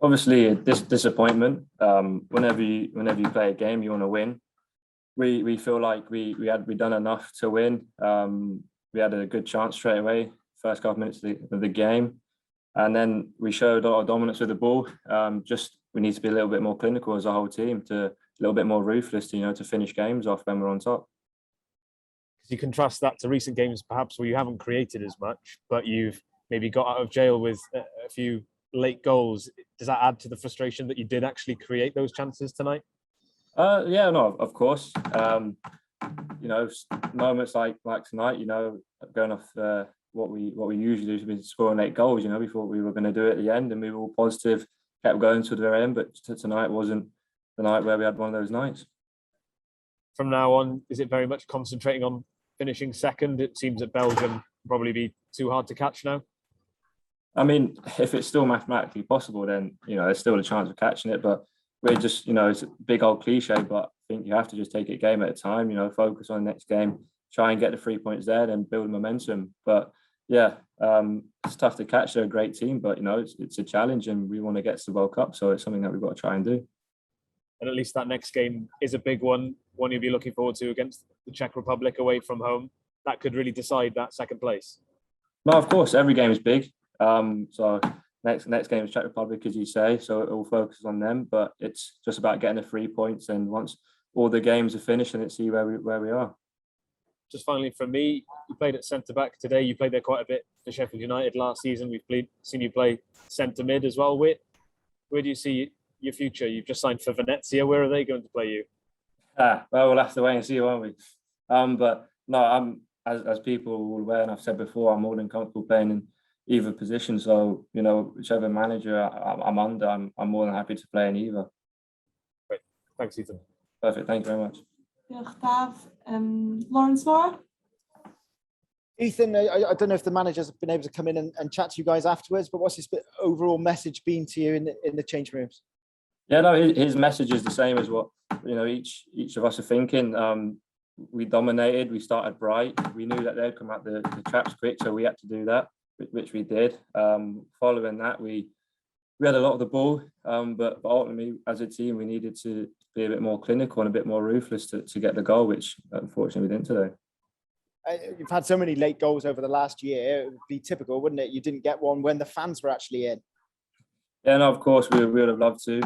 Obviously, this disappointment. Whenever you play a game, you want to win. We feel like we done enough to win. We had a good chance straight away, first couple of minutes of the game, and then we showed a lot of dominance with the ball. Just we need to be a little bit more clinical as a whole team, to a little bit more ruthless, to finish games off when we're on top. You contrast that to recent games, perhaps where you haven't created as much, but you've maybe got out of jail with a few late goals. Does that add to the frustration that you did actually create those chances tonight? Yeah, no, of course. Moments like tonight, going off what we usually do, is scoring 8 goals. We thought we were going to do it at the end, and we were all positive, kept going to the very end. But tonight wasn't the night where we had one of those nights. From now on, is it very much concentrating on finishing second? It seems that Belgium probably be too hard to catch now. I mean, if it's still mathematically possible, then there's still a chance of catching it. But we're just, it's a big old cliche, but I think you have to just take it game at a time. Focus on the next game, try and get the 3 points there, then build momentum. But yeah, it's tough to catch. They're a great team, but it's a challenge, and we want to get to the World Cup, so it's something that we've got to try and do. And at least that next game is a big one you'll be looking forward to against the Czech Republic away from home. That could really decide that second place. No, of course, every game is big. So next game is Czech Republic, as you say, so it all focuses on them. But it's just about getting the 3 points, and once all the games are finished, and let's see where we are. Just finally, for me, you played at centre back today. You played there quite a bit for Sheffield United last season. We've seen you play centre mid as well. Where do you see your future? You've just signed for Venezia. Where are they going to play you? Well, we'll have to wait and see, won't we? But no, as people are all aware, and I've said before, I'm more than comfortable playing in either position. So whichever manager I'm under, I'm more than happy to play in either. Great, thanks, Ethan. Perfect, thank you very much. Lawrence Moore. Ethan, I don't know if the managers have been able to come in and chat to you guys afterwards, but what's his overall message been to you in the change rooms? Yeah, no, his message is the same as what each of us are thinking. We dominated. We started bright. We knew that they'd come out the traps quick, so we had to do that, which we did. Following that, we had a lot of the ball, but ultimately, as a team, we needed to be a bit more clinical and a bit more ruthless to get the goal, which unfortunately we didn't today. You've had so many late goals over the last year. It would be typical, wouldn't it? You didn't get one when the fans were actually in. Yeah, no, of course we would have loved to.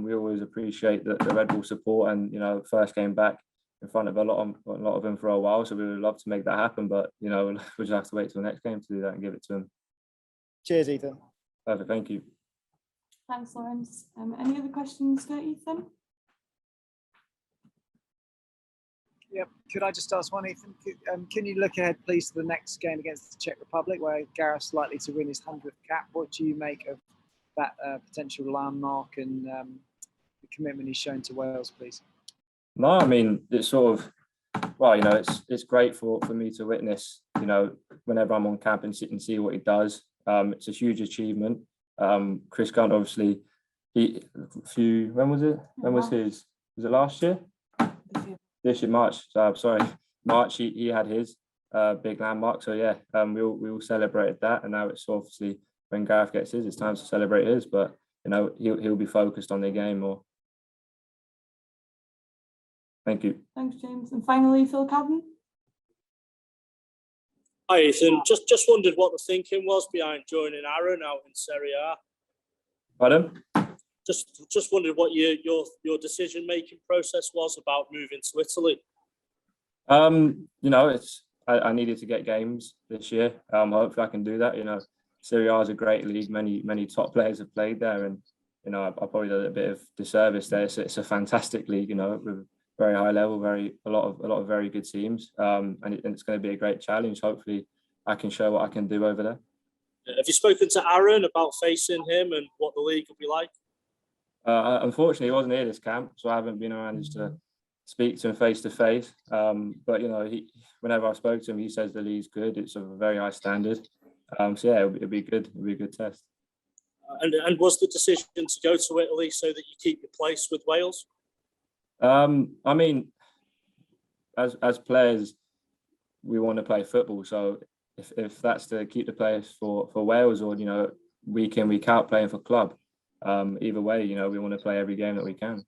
We always appreciate the Red Bull support, and first came back in front of a lot of them for a while, so we would love to make that happen. But we'll just have to wait till the next game to do that and give it to them. Cheers, Ethan. Perfect, thank you. Thanks, Lawrence. Any other questions for Ethan? Yep. Could I just ask one, Ethan? Can you look ahead, please, to the next game against the Czech Republic, where Gareth's likely to win his 100th cap? What do you make of that potential landmark and the commitment he's shown to Wales, please? No, I mean, it's sort of, well, it's great for me to witness, whenever I'm on camp and sit and see what he does. It's a huge achievement. Chris Gunn, obviously, when was it? When was his? Was it last year? This year, March. March. He had his big landmark. So yeah, we all celebrated that, and now it's obviously when Gareth gets his, it's time to celebrate his. But he'll be focused on the game more. Thank you. Thanks, James. And finally, Phil Cadden. Hi, Ethan. Just wondered what the thinking was behind joining Aaron out in Serie A. Pardon? Just wondered what your decision making process was about moving to Italy. I needed to get games this year. Hopefully I can do that. Serie A is a great league. Many top players have played there, and I probably did a bit of disservice there. It's a fantastic league. With very high level, a lot of very good teams, and it's going to be a great challenge. Hopefully, I can show what I can do over there. Have you spoken to Aaron about facing him and what the league will be like? Unfortunately, he wasn't here this camp, so I haven't been around just to speak to him face to face. But whenever I spoke to him, he says the league's good. It's of a very high standard. So yeah, it'll be good. It'll be a good test. And was the decision to go to Italy so that you keep your place with Wales? I mean, as players, we want to play football. So if that's to keep the players for Wales, or week in, week out playing for club, either way, you know, we want to play every game that we can.